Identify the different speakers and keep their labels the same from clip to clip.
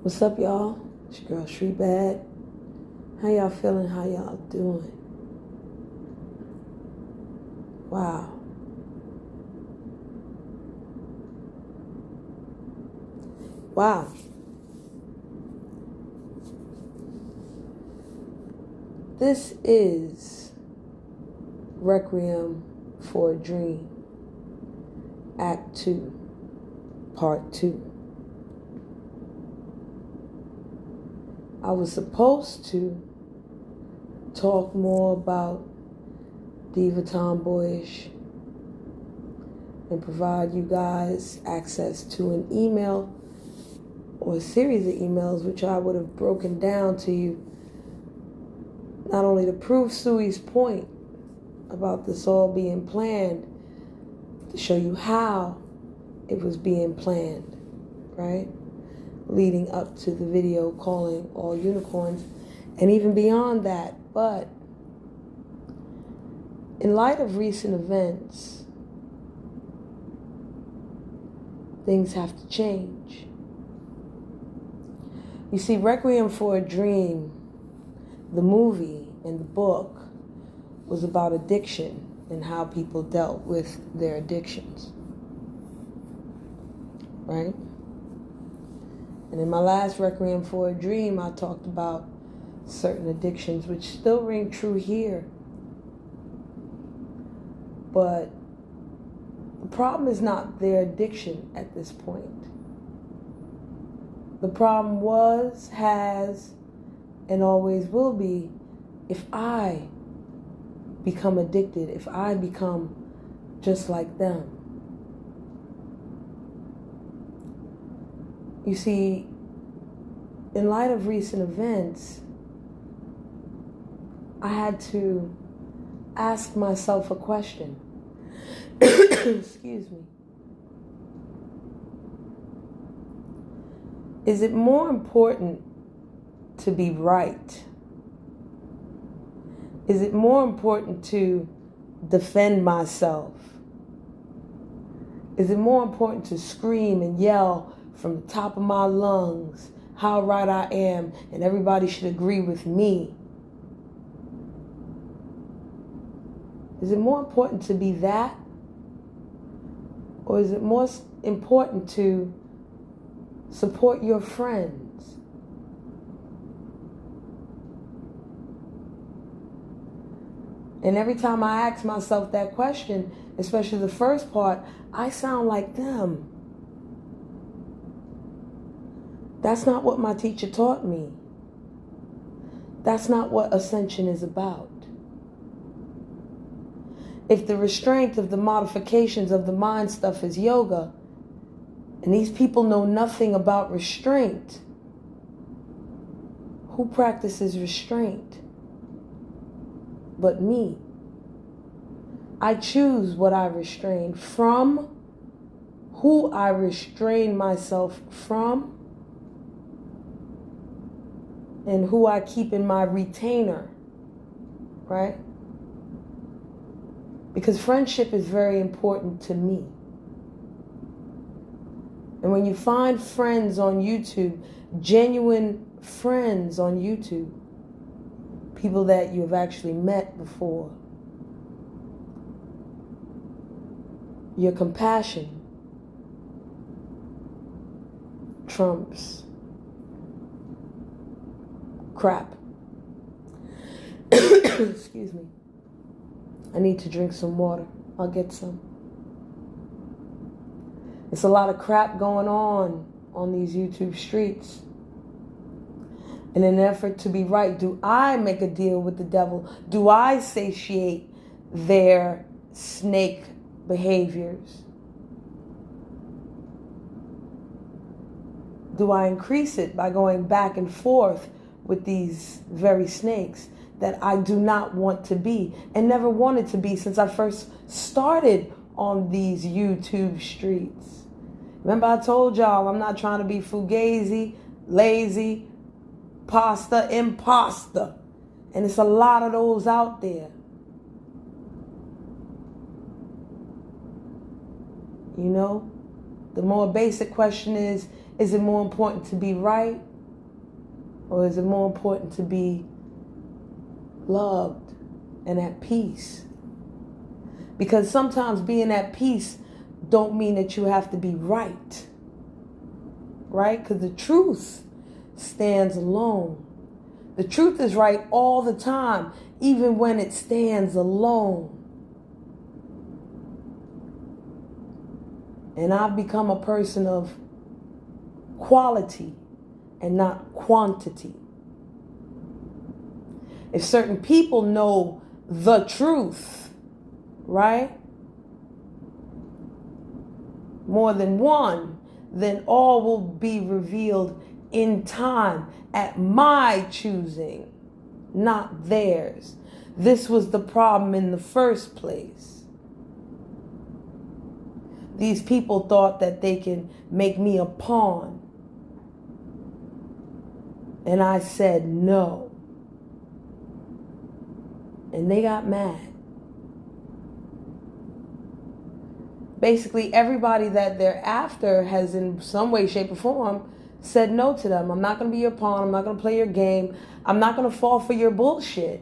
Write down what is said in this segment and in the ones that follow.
Speaker 1: What's up, y'all? It's your girl, Shree Bad. How y'all feeling? How y'all doing? Wow. Wow. This is Requiem for a Dream, Act 2, Part 2. I was supposed to talk more about Diva Tomboyish and provide you guys access to an email or a series of emails which I would have broken down to you, not only to prove Sui's point about this all being planned, to show you how it was being planned, right? Leading up to the video calling all unicorns, and even beyond that. But in light of recent events, things have to change. You see, Requiem for a Dream, the movie and the book, was about addiction and how people dealt with their addictions, right? And in my last Requiem for a Dream, I talked about certain addictions which still ring true here. But the problem is not their addiction at this point. The problem was, has, and always will be if I become addicted, if I become just like them. You see, in light of recent events, I had to ask myself a question. Excuse me. Is it more important to be right? Is it more important to defend myself? Is it more important to scream and yell from the top of my lungs how right I am and everybody should agree with me? Is it more important to be that? Or is it more important to support your friends? And every time I ask myself that question, especially the first part, I sound like them. That's not what my teacher taught me. That's not what ascension is about. If the restraint of the modifications of the mind stuff is yoga, and these people know nothing about restraint, who practices restraint but me? I choose what I restrain from, who I restrain myself from, and who I keep in my retainer, right? Because friendship is very important to me. And when you find friends on YouTube, genuine friends on YouTube, people that you have actually met before, your compassion trumps crap. Excuse me. I need to drink some water. I'll get some. It's a lot of crap going on these YouTube streets. In an effort to be right, do I make a deal with the devil? Do I satiate their snake behaviors? Do I increase it by going back and forth with these very snakes that I do not want to be and never wanted to be since I first started on these YouTube streets? Remember I told y'all I'm not trying to be fugazi, lazy, pasta, imposter. And it's a lot of those out there. You know, the more basic question is it more important to be right Or is it more important to be loved and at peace? Because sometimes being at peace don't mean that you have to be right. Right? Because the truth stands alone. The truth is right all the time, even when it stands alone. And I've become a person of quality and not quantity. If certain people know the truth, right? More than one, then all will be revealed in time at my choosing, not theirs. This was the problem in the first place. These people thought that they can make me a pawn. And I said no. And they got mad. Basically, everybody that they're after has in some way, shape, or form said no to them. I'm not going to be your pawn. I'm not going to play your game. I'm not going to fall for your bullshit.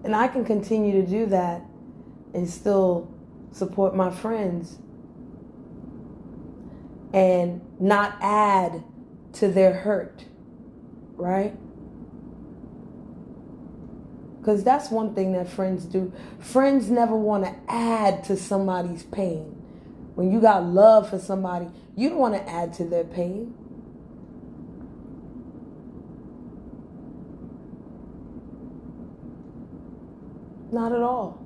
Speaker 1: And I can continue to do that and still support my friends and not add to their hurt, right? Because that's one thing that friends do. Friends never want to add to somebody's pain. When you got love for somebody, you don't want to add to their pain. Not at all.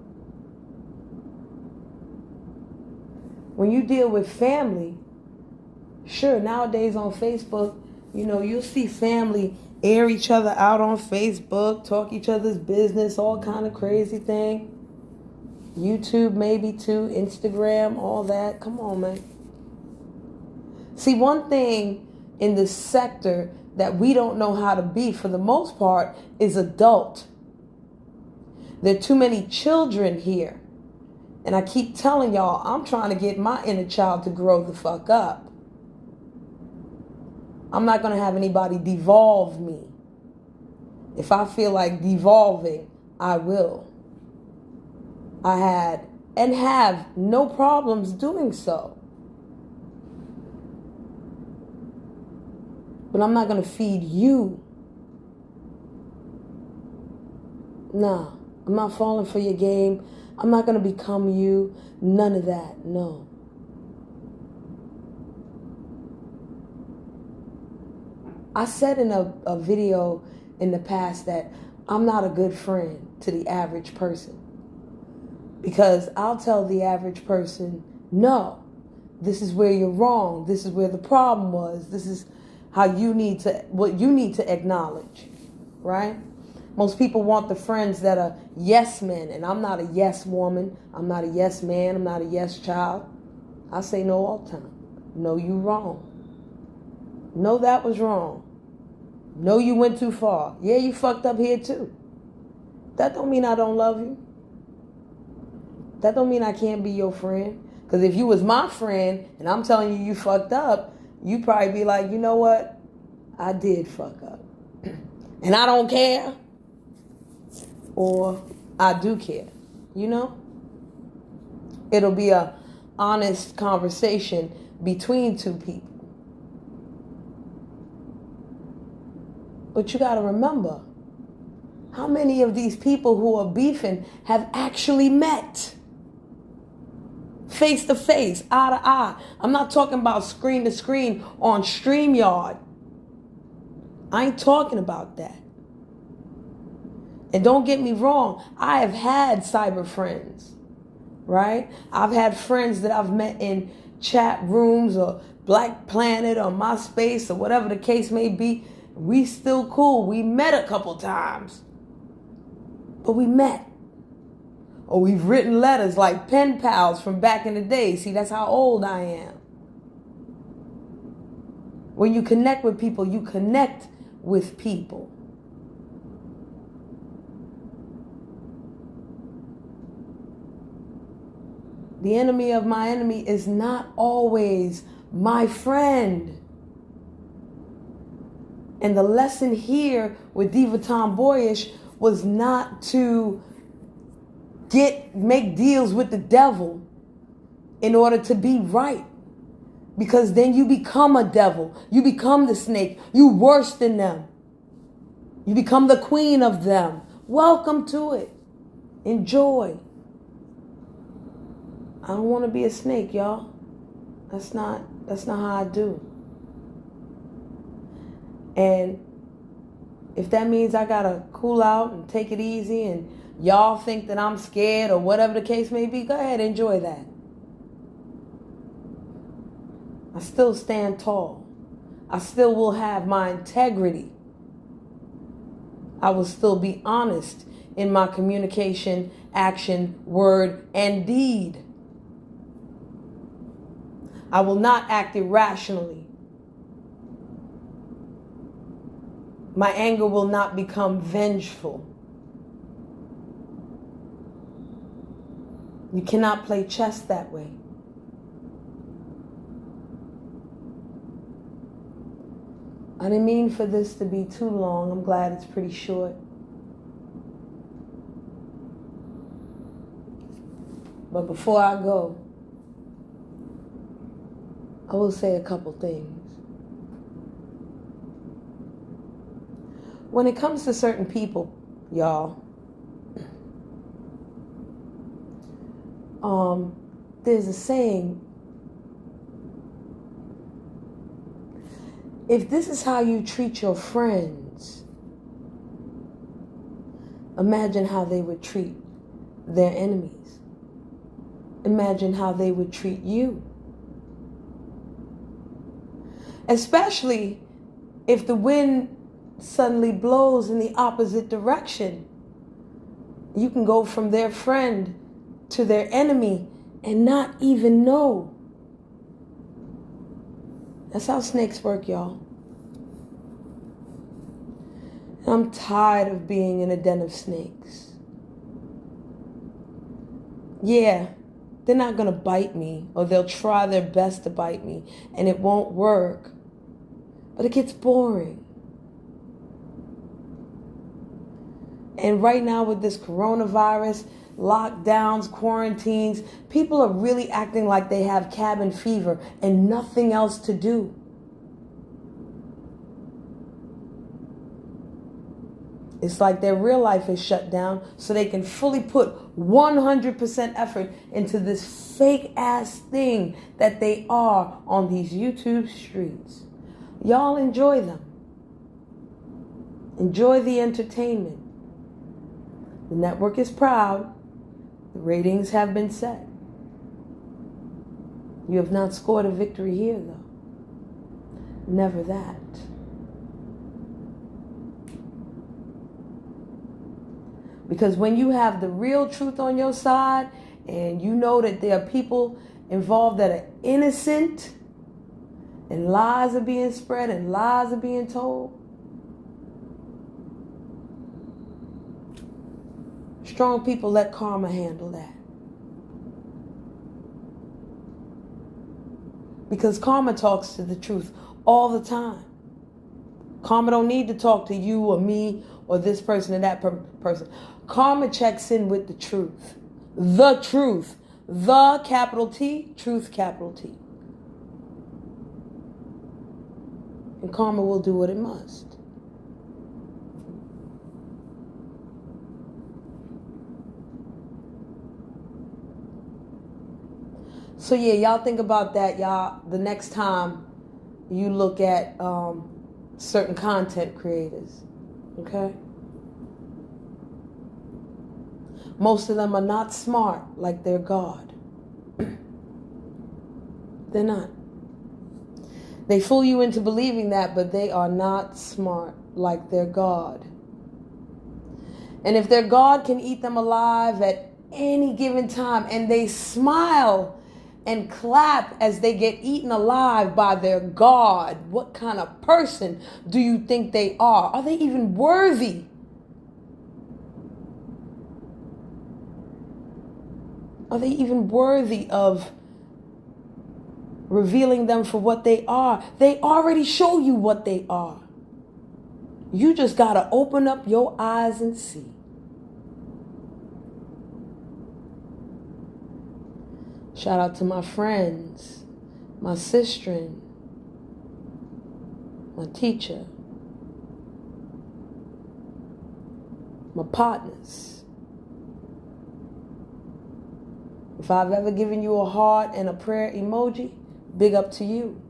Speaker 1: When you deal with family, sure, nowadays on Facebook, you'll see family air each other out on Facebook, talk each other's business, all kind of crazy thing. YouTube maybe too, Instagram, all that. Come on, man. See, one thing in this sector that we don't know how to be for the most part is adult. There are too many children here. And I keep telling y'all, I'm trying to get my inner child to grow the fuck up. I'm not going to have anybody devolve me. If I feel like devolving, I will. I had and have no problems doing so. But I'm not going to feed you. Nah, I'm not falling for your game. I'm not going to become you. None of that, no. I said in a video in the past that I'm not a good friend to the average person. Because I'll tell the average person, no, this is where you're wrong. This is where the problem was. This is how what you need to acknowledge, right? Most people want the friends that are yes men, and I'm not a yes woman. I'm not a yes man. I'm not a yes child. I say no all the time. No, you wrong. No, that was wrong. No, you went too far. Yeah, you fucked up here too. That don't mean I don't love you. That don't mean I can't be your friend. Because if you was my friend and I'm telling you fucked up, you probably be like, you know what? I did fuck up. And I don't care. Or I do care. It'll be a honest conversation between two people. But you got to remember, how many of these people who are beefing have actually met? Face to face, eye to eye. I'm not talking about screen to screen on StreamYard. I ain't talking about that. And don't get me wrong, I have had cyber friends, right? I've had friends that I've met in chat rooms or Black Planet or MySpace or whatever the case may be. We still cool. We met a couple times. But we met. Or we've written letters like pen pals from back in the day. See, that's how old I am. When you connect with people, you connect with people. The enemy of my enemy is not always my friend. And the lesson here with Diva Tomboyish was not to make deals with the devil in order to be right. Because then you become a devil. You become the snake. You worse than them. You become the queen of them. Welcome to it. Enjoy. I don't want to be a snake, y'all. That's not how I do. And if that means I gotta cool out and take it easy and y'all think that I'm scared or whatever the case may be, go ahead, enjoy that. I still stand tall. I still will have my integrity. I will still be honest in my communication, action, word, and deed. I will not act irrationally. My anger will not become vengeful. You cannot play chess that way. I didn't mean for this to be too long. I'm glad it's pretty short. But before I go, I will say a couple things. When it comes to certain people, y'all, there's a saying, if this is how you treat your friends, imagine how they would treat their enemies. Imagine how they would treat you. Especially if the wind suddenly blows in the opposite direction. You can go from their friend to their enemy and not even know. That's how snakes work, y'all. And I'm tired of being in a den of snakes. Yeah, they're not going to bite me, or they'll try their best to bite me, and it won't work. But it gets boring. And right now with this coronavirus, lockdowns, quarantines, people are really acting like they have cabin fever and nothing else to do. It's like their real life is shut down so they can fully put 100% effort into this fake ass thing that they are on these YouTube streets. Y'all enjoy them. Enjoy the entertainment. The network is proud. The ratings have been set. You have not scored a victory here, though. Never that. Because when you have the real truth on your side and you know that there are people involved that are innocent and lies are being spread and lies are being told, strong people let karma handle that. Because karma talks to the truth all the time. Karma don't need to talk to you or me or this person or that person. Karma checks in with the truth. The truth. The capital T, truth capital T. And karma will do what it must. So yeah, y'all think about that, y'all, the next time you look at certain content creators, okay? Most of them are not smart like their God. They're not. They fool you into believing that, but they are not smart like their God. And if their God can eat them alive at any given time and they smile and clap as they get eaten alive by their God, what kind of person do you think they are? Are they even worthy? Are they even worthy of revealing them for what they are? They already show you what they are. You just got to open up your eyes and see. Shout out to my friends, my sister, my teacher, my partners. If I've ever given you a heart and a prayer emoji, big up to you.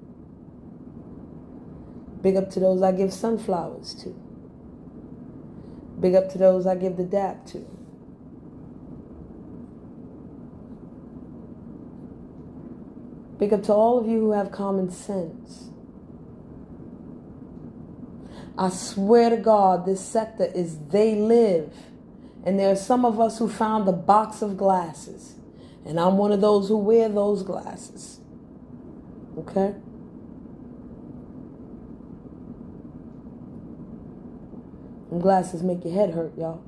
Speaker 1: Big up to those I give sunflowers to. Big up to those I give the dap to. Big up to all of you who have common sense. I swear to God, this sector is they live. And there are some of us who found a box of glasses. And I'm one of those who wear those glasses. Okay? And glasses make your head hurt, y'all.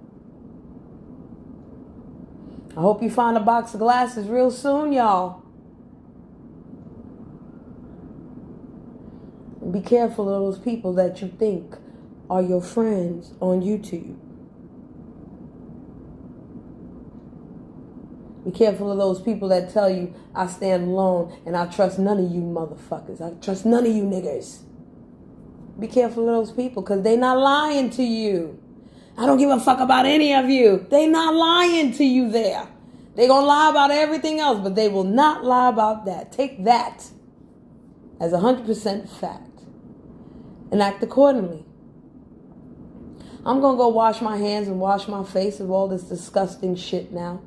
Speaker 1: I hope you find a box of glasses real soon, y'all. And be careful of those people that you think are your friends on YouTube. Be careful of those people that tell you, I stand alone and I trust none of you motherfuckers. I trust none of you niggers. Be careful of those people because they not lying to you. I don't give a fuck about any of you. They not lying to you there. They gonna lie about everything else, but they will not lie about that. Take that as 100% fact and act accordingly. I'm gonna go wash my hands and wash my face of all this disgusting shit now.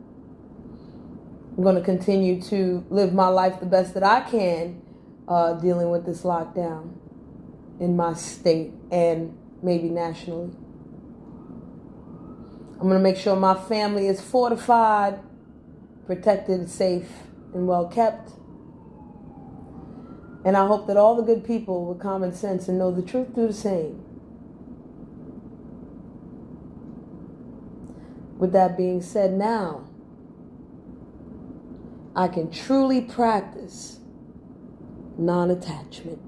Speaker 1: I'm going to continue to live my life the best that I can dealing with this lockdown in my state and maybe nationally. I'm going to make sure my family is fortified, protected, safe, and well kept. And I hope that all the good people with common sense and know the truth do the same. With that being said, now I can truly practice non-attachment.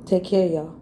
Speaker 1: Take care, y'all.